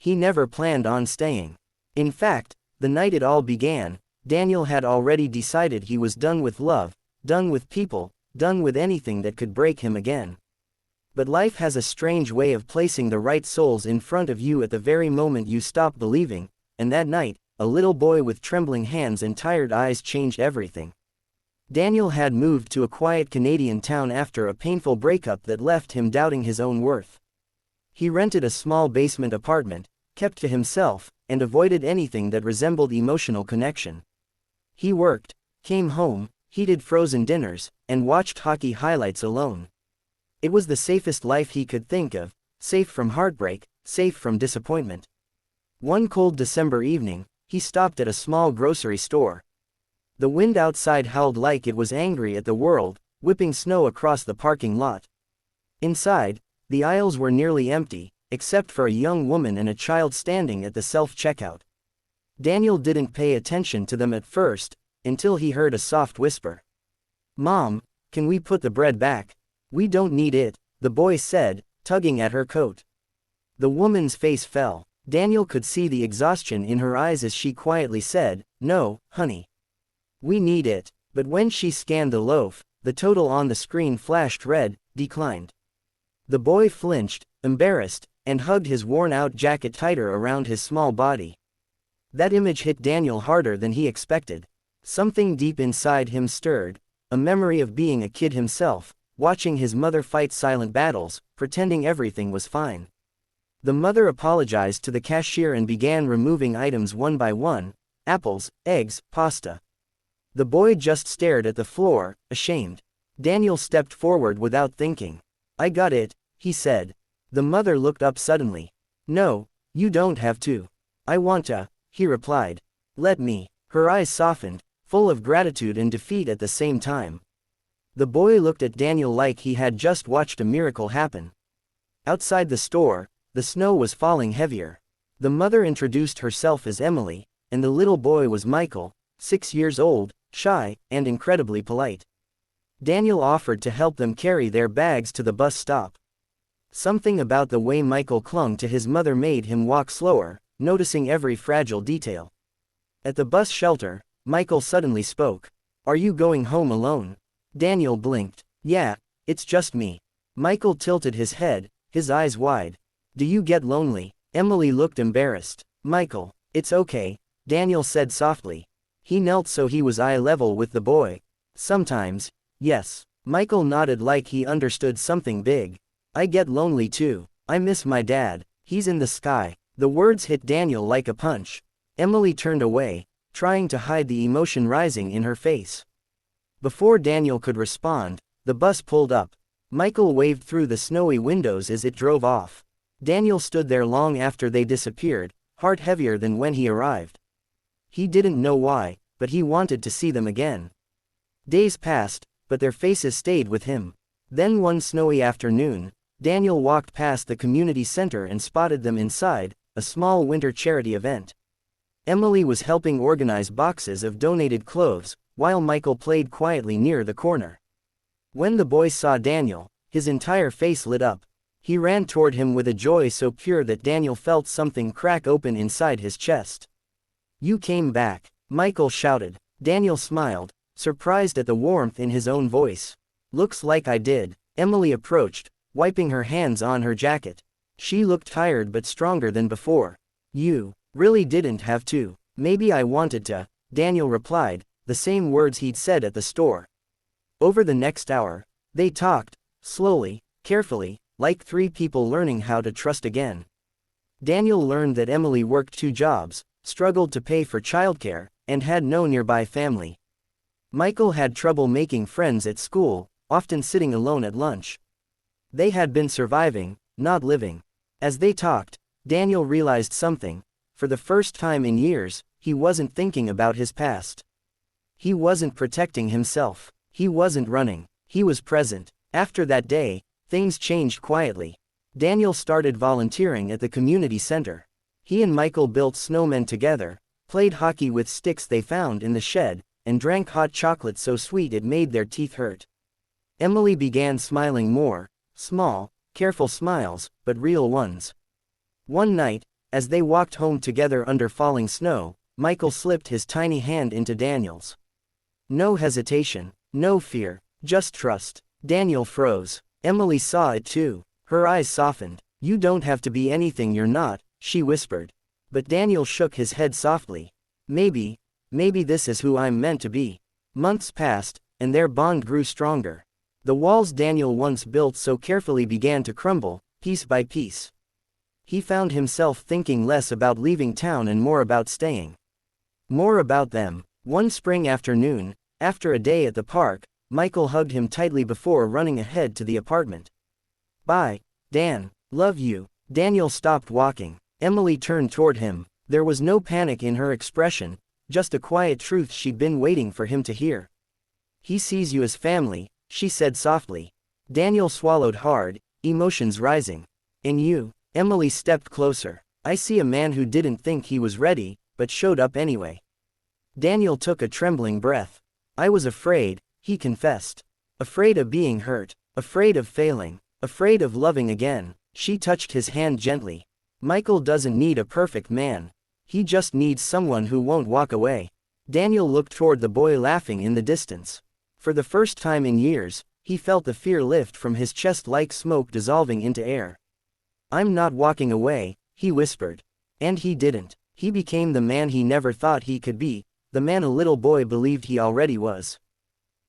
He never planned on staying. In fact, the night it all began, Daniel had already decided he was done with love, done with people, done with anything that could break him again. But life has a strange way of placing the right souls in front of you at the very moment you stop believing, and that night, a little boy with trembling hands and tired eyes changed everything. Daniel had moved to a quiet Canadian town after a painful breakup that left him doubting his own worth. He rented a small basement apartment, kept to himself, and avoided anything that resembled emotional connection. He worked, came home, heated frozen dinners, and watched hockey highlights alone. It was the safest life he could think of, safe from heartbreak, safe from disappointment. One cold December evening, he stopped at a small grocery store. The wind outside howled like it was angry at the world, whipping snow across the parking lot. Inside, the aisles were nearly empty, except for a young woman and a child standing at the self-checkout. Daniel didn't pay attention to them at first, until he heard a soft whisper. "Mom, can we put the bread back? We don't need it," the boy said, tugging at her coat. The woman's face fell. Daniel could see the exhaustion in her eyes as she quietly said, "No, honey. We need it." But when she scanned the loaf, the total on the screen flashed red, declined. The boy flinched, embarrassed, and hugged his worn-out jacket tighter around his small body. That image hit Daniel harder than he expected. Something deep inside him stirred, a memory of being a kid himself, watching his mother fight silent battles, pretending everything was fine. The mother apologized to the cashier and began removing items one by one: apples, eggs, pasta. The boy just stared at the floor, ashamed. Daniel stepped forward without thinking. "I got it," he said. The mother looked up suddenly. "No, you don't have to. I want to," he replied. "Let me." Her eyes softened, full of gratitude and defeat at the same time. The boy looked at Daniel like he had just watched a miracle happen. Outside the store, the snow was falling heavier. The mother introduced herself as Emily, and the little boy was Michael, 6 years old, shy, and incredibly polite. Daniel offered to help them carry their bags to the bus stop. Something about the way Michael clung to his mother made him walk slower, noticing every fragile detail. At the bus shelter, Michael suddenly spoke. "Are you going home alone?" Daniel blinked. "Yeah, it's just me." Michael tilted his head, his eyes wide. "Do you get lonely?" Emily looked embarrassed. "Michael, it's okay," Daniel said softly. He knelt so he was eye level with the boy. "Sometimes, yes." Michael nodded like he understood something big. "I get lonely too. I miss my dad. He's in the sky." The words hit Daniel like a punch. Emily turned away, trying to hide the emotion rising in her face. Before Daniel could respond, the bus pulled up. Michael waved through the snowy windows as it drove off. Daniel stood there long after they disappeared, heart heavier than when he arrived. He didn't know why, but he wanted to see them again. Days passed, but their faces stayed with him. Then one snowy afternoon, Daniel walked past the community center and spotted them inside, a small winter charity event. Emily was helping organize boxes of donated clothes, while Michael played quietly near the corner. When the boy saw Daniel, his entire face lit up. He ran toward him with a joy so pure that Daniel felt something crack open inside his chest. "You came back," Michael shouted. Daniel smiled, surprised at the warmth in his own voice. "Looks like I did." Emily approached, wiping her hands on her jacket. She looked tired but stronger than before. "You really didn't have to." "Maybe I wanted to," Daniel replied, the same words he'd said at the store. Over the next hour, they talked, slowly, carefully, like three people learning how to trust again. Daniel learned that Emily worked 2 jobs, struggled to pay for childcare, and had no nearby family. Michael had trouble making friends at school, often sitting alone at lunch. They had been surviving, not living. As they talked, Daniel realized something. For the first time in years, he wasn't thinking about his past. He wasn't protecting himself. He wasn't running. He was present. After that day, things changed quietly. Daniel started volunteering at the community center. He and Michael built snowmen together, played hockey with sticks they found in the shed, and drank hot chocolate so sweet it made their teeth hurt. Emily began smiling more, small, careful smiles, but real ones. One night, As they walked home together under falling snow, Michael slipped his tiny hand into Daniel's. No hesitation, no fear, just trust. Daniel froze. Emily saw it too. Her eyes softened. "You don't have to be anything you're not," she whispered. But Daniel shook his head softly. Maybe this is who I'm meant to be." Months passed, and their bond grew stronger. The walls Daniel once built so carefully began to crumble, piece by piece. He found himself thinking less about leaving town and more about staying. More about them. One spring afternoon, after a day at the park, Michael hugged him tightly before running ahead to the apartment. "Bye, Dan. Love you." Daniel stopped walking. Emily turned toward him. There was no panic in her expression, just a quiet truth she'd been waiting for him to hear. "He sees you as family," she said softly. Daniel swallowed hard, emotions rising. "And you?" Emily stepped closer. "I see a man who didn't think he was ready, but showed up anyway." Daniel took a trembling breath. "I was afraid," he confessed. "Afraid of being hurt. Afraid of failing. Afraid of loving again." She touched his hand gently. "Michael doesn't need a perfect man. He just needs someone who won't walk away." Daniel looked toward the boy laughing in the distance. For the first time in years, he felt the fear lift from his chest like smoke dissolving into air. "I'm not walking away," he whispered. And he didn't. He became the man he never thought he could be, the man a little boy believed he already was.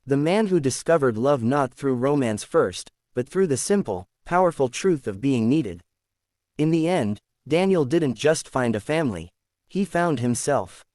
The man who discovered love not through romance first, but through the simple, powerful truth of being needed. In the end, Daniel didn't just find a family. He found himself.